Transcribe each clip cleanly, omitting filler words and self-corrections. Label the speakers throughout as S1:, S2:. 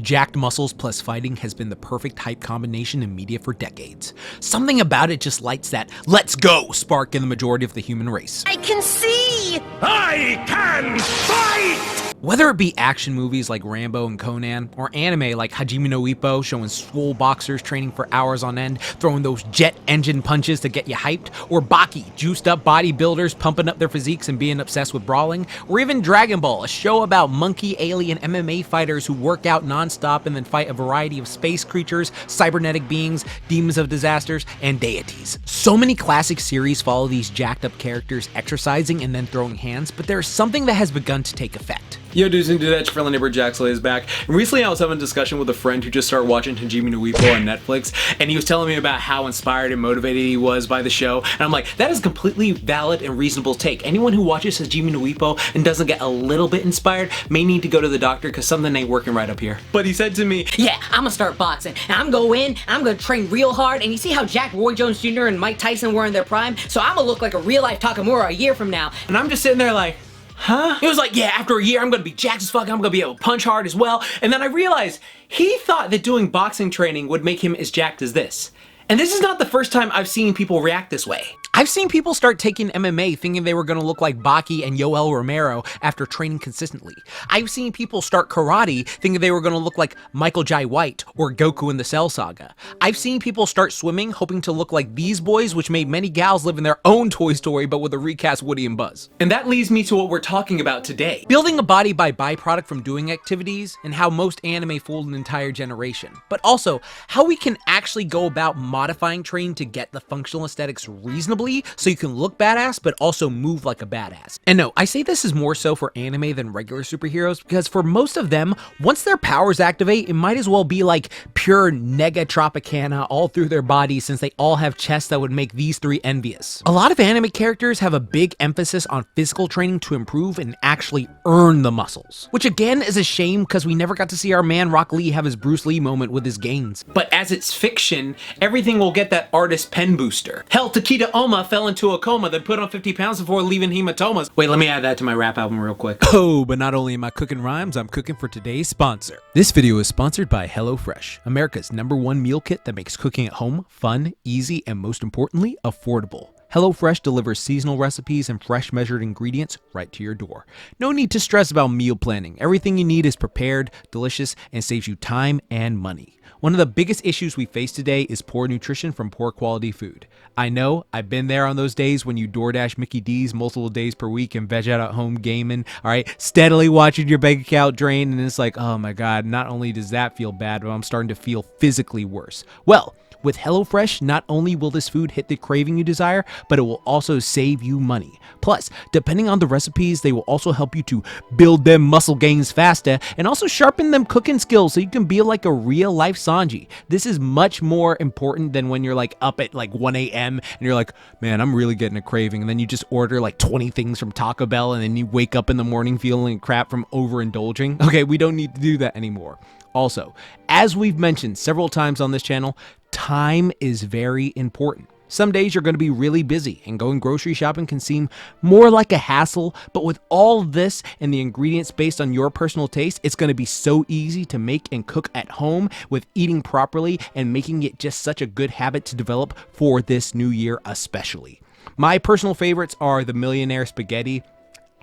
S1: Jacked muscles plus fighting has been the perfect hype combination in media for decades. Something about it just lights that "let's go" spark in the majority of the human race.
S2: I can see!
S3: I can fight!
S1: Whether it be action movies like Rambo and Conan, or anime like Hajime No Ippo showing swole boxers training for hours on end, throwing those jet engine punches to get you hyped, or Baki, juiced up bodybuilders pumping up their physiques and being obsessed with brawling, or even Dragon Ball, a show about monkey alien MMA fighters who work out non-stop and then fight a variety of space creatures, cybernetic beings, demons of disasters, and deities. So many classic series follow these jacked up characters exercising and then throwing hands, but there's something that has begun to take effect.
S4: Yo dudes and dudettes, your friendly neighbor JaxBlade is back. And recently I was having a discussion with a friend who just started watching Hajime No Ippo on Netflix, and he was telling me about how inspired and motivated he was by the show, and I'm like, that is a completely valid and reasonable take. Anyone who watches Hajime No Ippo and doesn't get a little bit inspired may need to go to the doctor because something ain't working right up here. But he said to me,
S2: yeah, I'm gonna start boxing, and I'm gonna win, I'm gonna train real hard, and you see how Jack Roy Jones Jr. and Mike Tyson were in their prime? So I'm gonna look like a real-life Takamura a year from now.
S4: and I'm just sitting there like, huh?
S1: It was like, yeah, after a year, I'm gonna be jacked as fuck, I'm gonna be able to punch hard as well.
S4: And then I realized he thought that doing boxing training would make him as jacked as this. And this is not the first time I've seen people react this way.
S1: I've seen people start taking MMA thinking they were going to look like Baki and Yoel Romero after training consistently. I've seen people start karate thinking they were going to look like Michael Jai White or Goku in the Cell Saga. I've seen people start swimming hoping to look like these boys, which made many gals live in their own Toy Story but with a recast Woody and Buzz.
S4: And that leads me to what we're talking about today.
S1: Building a body by byproduct from doing activities and how most anime fooled an entire generation. But also, how we can actually go about modifying training to get the functional aesthetics reasonably so you can look badass but also move like a badass. And no, I say this is more so for anime than regular superheroes because for most of them, once their powers activate, it might as well be like pure nega Tropicana all through their bodies since they all have chests that would make these three envious. A lot of anime characters have a big emphasis on physical training to improve and actually earn the muscles, which again is a shame because we never got to see our man Rock Lee have his Bruce Lee moment with his gains.
S4: But as it's fiction, everything will get that artist pen booster. Hell, Takeda Oma fell into a coma, then put on 50 pounds before leaving hematomas. Wait, let me add that to my rap album real quick.
S1: Oh, but not only am I cooking rhymes, I'm cooking for today's sponsor. This video is sponsored by HelloFresh, America's #1 meal kit that makes cooking at home fun, easy, and most importantly, affordable. HelloFresh delivers seasonal recipes and fresh measured ingredients right to your door. No need to stress about meal planning. Everything you need is prepared, delicious, and saves you time and money. One of the biggest issues we face today is poor nutrition from poor quality food. I know, I've been there on those days when you DoorDash Mickey D's multiple days per week and veg out at home gaming, all right, steadily watching your bank account drain, and it's like, oh my God, not only does that feel bad, but I'm starting to feel physically worse. Well, with HelloFresh, not only will this food hit the craving you desire, but it will also save you money. Plus, depending on the recipes, they will also help you to build them muscle gains faster and also sharpen them cooking skills so you can be like a real life Sanji. This is much more important than when you're like up at like 1 a.m. and you're like, man, I'm really getting a craving. And then you just order like 20 things from Taco Bell and then you wake up in the morning feeling crap from overindulging. Okay, we don't need to do that anymore. Also, as we've mentioned several times on this channel, time is very important. Some days you're going to be really busy and going grocery shopping can seem more like a hassle, but with all this and the ingredients based on your personal taste, it's going to be so easy to make and cook at home with eating properly and making it just such a good habit to develop for this new year especially. My personal favorites are the Millionaire Spaghetti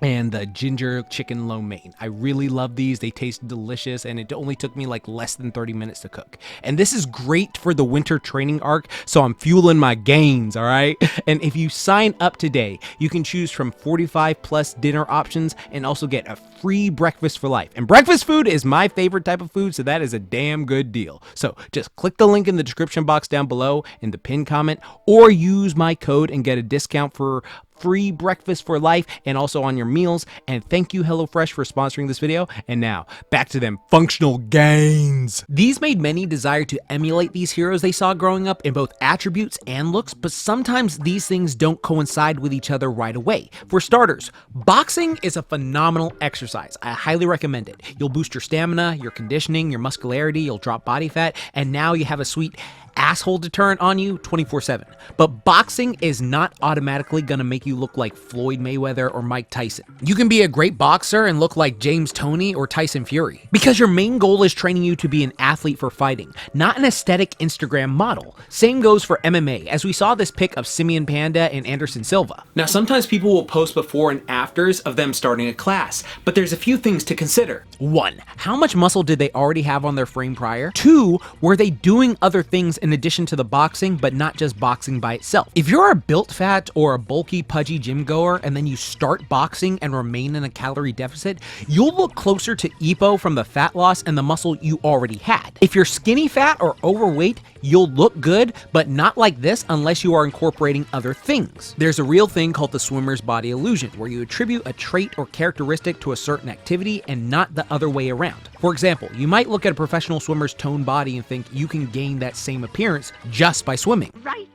S1: and the ginger chicken lo mein. I really love these. They taste delicious and it only took me like less than 30 minutes to cook. And this is great for the winter training arc, so I'm fueling my gains, all right? And if you sign up today, you can choose from 45 plus dinner options and also get a free breakfast for life. And breakfast food is my favorite type of food, so that is a damn good deal. So just click the link in the description box down below in the pinned comment or use my code and get a discount for free breakfast for life and also on your meals. And thank you HelloFresh for sponsoring this video. And now back to them functional gains. These made many desire to emulate these heroes they saw growing up in both attributes and looks, but sometimes these things don't coincide with each other right away. For starters, boxing is a phenomenal exercise. I highly recommend it. You'll boost your stamina, your conditioning, your muscularity, you'll drop body fat, and now you have a sweet asshole deterrent on you 24/7. But boxing is not automatically gonna make you look like Floyd Mayweather or Mike Tyson. You can be a great boxer and look like James Toney or Tyson Fury, because your main goal is training you to be an athlete for fighting, not an aesthetic Instagram model. Same goes for MMA, as we saw this pic of Simeon Panda and Anderson Silva.
S4: Now, sometimes people will post before and afters of them starting a class, but there's a few things to consider.
S1: 1. How much muscle did they already have on their frame prior? 2. Were they doing other things in addition to the boxing, but not just boxing by itself? If you're a built fat or a bulky, pudgy gym goer and then you start boxing and remain in a calorie deficit, you'll look closer to Ippo from the fat loss and the muscle you already had. If you're skinny fat or overweight, you'll look good, but not like this unless you are incorporating other things. There's a real thing called the swimmer's body illusion, where you attribute a trait or characteristic to a certain activity and not the other way around. For example, you might look at a professional swimmer's toned body and think you can gain that same appearance just by swimming.
S3: Right.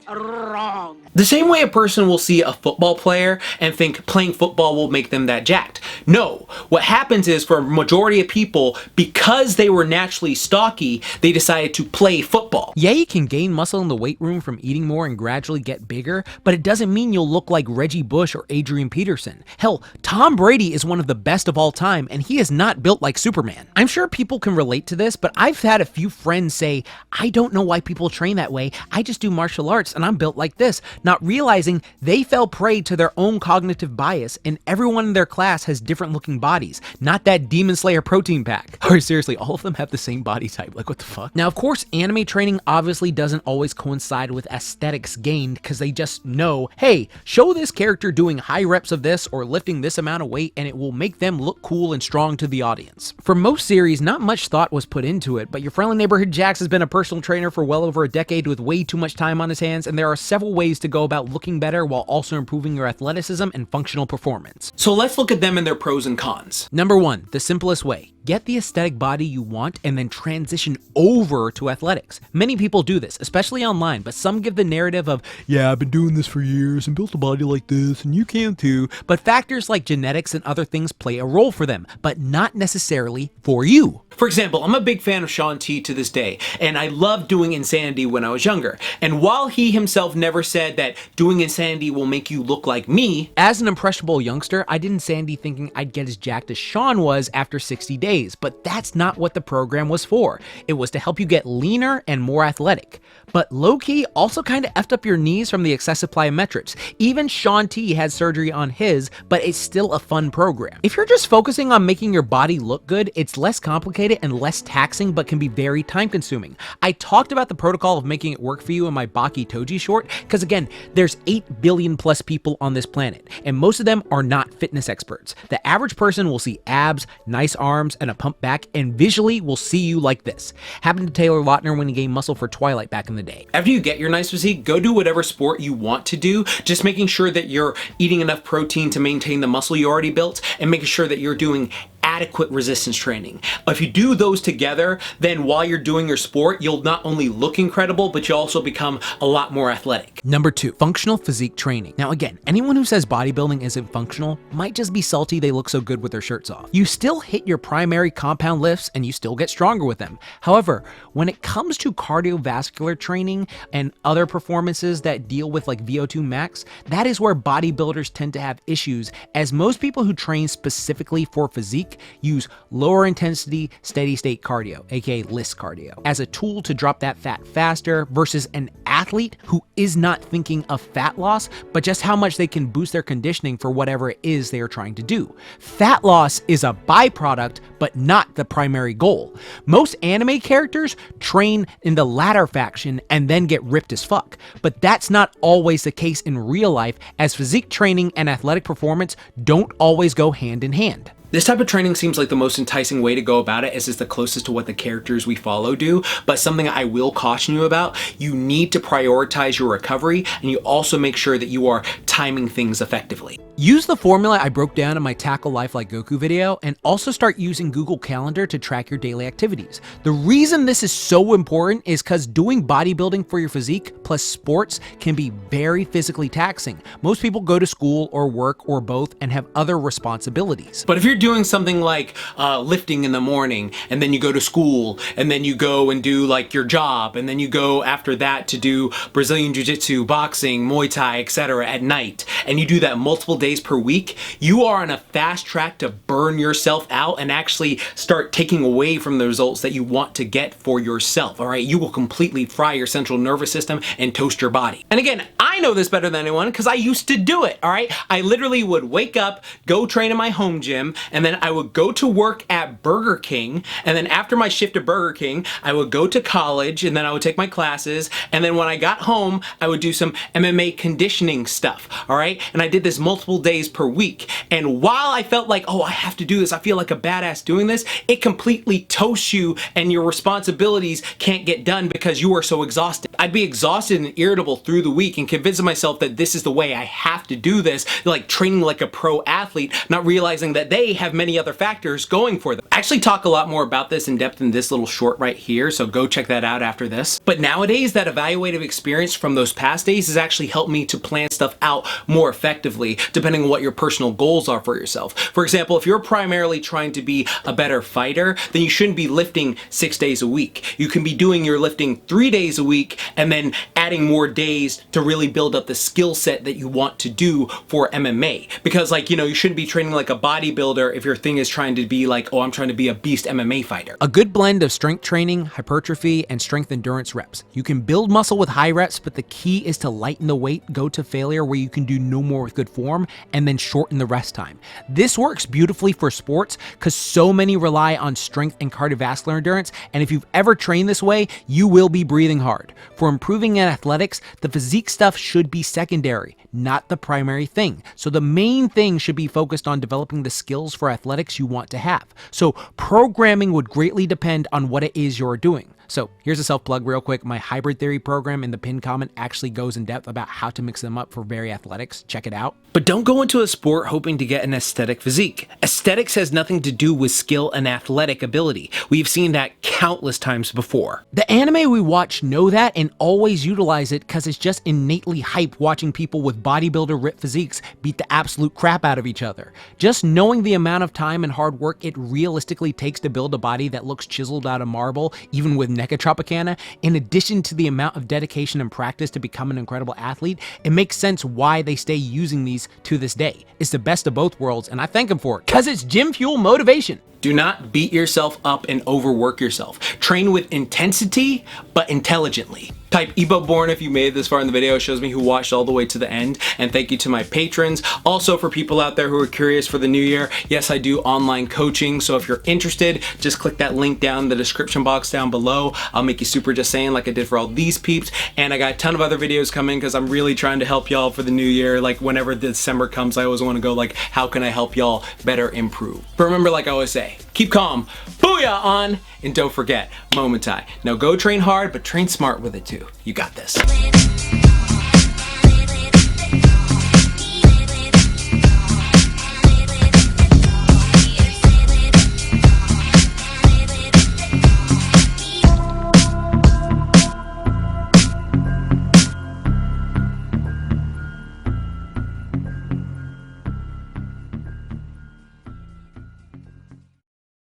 S2: Wrong.
S4: The same way a person will see a football player and think playing football will make them that jacked. No, what happens is, for a majority of people, because they were naturally stocky, they decided to play football.
S1: Yeah, you can gain muscle in the weight room from eating more and gradually get bigger, but it doesn't mean you'll look like Reggie Bush or Adrian Peterson. Hell, Tom Brady is one of the best of all time, and he is not built like Superman. I'm sure people can relate to this, but I've had a few friends say, I don't know why people train that way, I just do martial arts and I'm built like this, not realizing they fell prey to their own cognitive bias, and everyone in their class has different looking bodies, not that Demon Slayer protein pack. Or seriously, all of them have the same body type, like what the fuck? Now, of course, anime training obviously doesn't always coincide with aesthetics gained, because they just know, hey, show this character doing high reps of this or lifting this amount of weight and it will make them look cool and strong to the audience. For most series, not much thought was put into it, but your friendly neighborhood Jax has been a personal trainer for well over a decade with way too much time on his hands, and there are several ways to go about looking better while also improving your athleticism and functional performance.
S4: So let's look at them and their pros and cons.
S1: Number 1, the simplest way. Get the aesthetic body you want and then transition over to athletics. Many people do this, especially online, but some give the narrative of, yeah, I've been doing this for years and built a body like this and you can too. But factors like genetics and other things play a role for them, but not necessarily for you.
S4: For example, I'm a big fan of Shaun T to this day, and I loved doing Insanity when I was younger. And while he himself never said that doing Insanity will make you look like me,
S1: as an impressionable youngster, I did Insanity thinking I'd get as jacked as Shaun was after 60 days, but that's not what the program was for. It was to help you get leaner and more athletic. But low-key also kind of effed up your knees from the excessive plyometrics. Even Shaun T had surgery on his, but it's still a fun program. If you're just focusing on making your body look good, it's less complicated and less taxing, but can be very time consuming. I talked about the protocol of making it work for you in my Baki Toji short, because again, there's 8 billion plus people on this planet, and most of them are not fitness experts. The average person will see abs, nice arms, and a pump back, and visually will see you like this. Happened to Taylor Lautner when he gained muscle for Twilight back in the day.
S4: After you get your nice physique, go do whatever sport you want to do, just making sure that you're eating enough protein to maintain the muscle you already built, and making sure that you're doing adequate resistance training. If you do those together, then while you're doing your sport, you'll not only look incredible, but you'll also become a lot more athletic.
S1: Number 2, functional physique training. Now again, anyone who says bodybuilding isn't functional might just be salty they look so good with their shirts off. You still hit your primary compound lifts and you still get stronger with them. However, when it comes to cardiovascular training and other performances that deal with like VO2 max, that is where bodybuilders tend to have issues, as most people who train specifically for physique use lower intensity steady state cardio, aka LISS cardio, as a tool to drop that fat faster, versus an athlete who is not thinking of fat loss, but just how much they can boost their conditioning for whatever it is they are trying to do. Fat loss is a byproduct, but not the primary goal. Most anime characters train in the latter faction and then get ripped as fuck, but that's not always the case in real life, as physique training and athletic performance don't always go hand in hand.
S4: This type of training seems like the most enticing way to go about it, as it's the closest to what the characters we follow do, but something I will caution you about: you need to prioritize your recovery, and you also make sure that you are timing things effectively.
S1: Use the formula I broke down in my Tackle Life Like Goku video, and also start using Google Calendar to track your daily activities. The reason this is so important is because doing bodybuilding for your physique plus sports can be very physically taxing. Most people go to school or work or both and have other responsibilities.
S4: But if you're doing something like lifting in the morning, and then you go to school, and then you go and do like your job, and then you go after that to do Brazilian Jiu-Jitsu, boxing, Muay Thai, etc. at night, and you do that multiple days per week, you are on a fast track to burn yourself out and actually start taking away from the results that you want to get for yourself, all right? You will completely fry your central nervous system and toast your body. And again, I know this better than anyone because I used to do it, all right? I literally would wake up, go train in my home gym, and then I would go to work at Burger King, and then after my shift at Burger King, I would go to college, and then I would take my classes, and then when I got home, I would do some MMA conditioning stuff, all right? And I did this multiple days per week, and while I felt like, oh, I have to do this, I feel like a badass doing this, it completely toasts you, and your responsibilities can't get done because you are so exhausted. I'd be exhausted and irritable through the week and convincing myself that this is the way I have to do this, like training like a pro athlete, not realizing that they have many other factors going for them. I actually talk a lot more about this in depth in this little short right here, so go check that out after this. But nowadays, that evaluative experience from those past days has actually helped me to plan stuff out more effectively, depending on what your personal goals are for yourself. For example, if you're primarily trying to be a better fighter, then you shouldn't be lifting 6 days a week. You can be doing your lifting 3 days a week and then adding more days to really build up the skill set that you want to do for MMA. Because like, you know, you shouldn't be training like a bodybuilder if your thing is trying to be like, oh, I'm trying to be a beast MMA fighter.
S1: A good blend of strength training, hypertrophy, and strength endurance reps. You can build muscle with high reps, but the key is to lighten the weight, go to failure where you can do no more with good form, and then shorten the rest time. This works beautifully for sports because so many rely on strength and cardiovascular endurance, and if you've ever trained this way, you will be breathing hard. For improving in athletics, the physique stuff should be secondary, not the primary thing. So the main thing should be focused on developing the skills for athletics you want to have. So programming would greatly depend on what it is you're doing. So here's a self-plug real quick. My hybrid theory program in the pinned comment actually goes in depth about how to mix them up for very athletics. Check it out. But don't go into a sport hoping to get an aesthetic physique. Aesthetics has nothing to do with skill and athletic ability. We've seen that countless times before. The anime we watch know that and always utilize it because it's just innately hype watching people with bodybuilder ripped physiques beat the absolute crap out of each other. Just knowing the amount of time and hard work it realistically takes to build a body that looks chiseled out of marble, even with NECA Tropicana, in addition to the amount of dedication and practice to become an incredible athlete, it makes sense why they stay using these to this day. It's the best of both worlds, and I thank them for it, because it's gym fuel motivation.
S4: Do not beat yourself up and overwork yourself. Train with intensity, but intelligently. Type Ippo Born if you made it this far in the video. It shows me who watched all the way to the end. And thank you to my patrons. Also, for people out there who are curious for the new year, yes, I do online coaching. So if you're interested, just click that link down in the description box down below. I'll make you super just saying like I did for all these peeps. And I got a ton of other videos coming because I'm really trying to help y'all for the new year. Like whenever December comes, I always want to go like, how can I help y'all better improve? But remember, like I always say, keep calm, booyah on, and don't forget, Momentai. Now go train hard, but train smart with it too. You got this.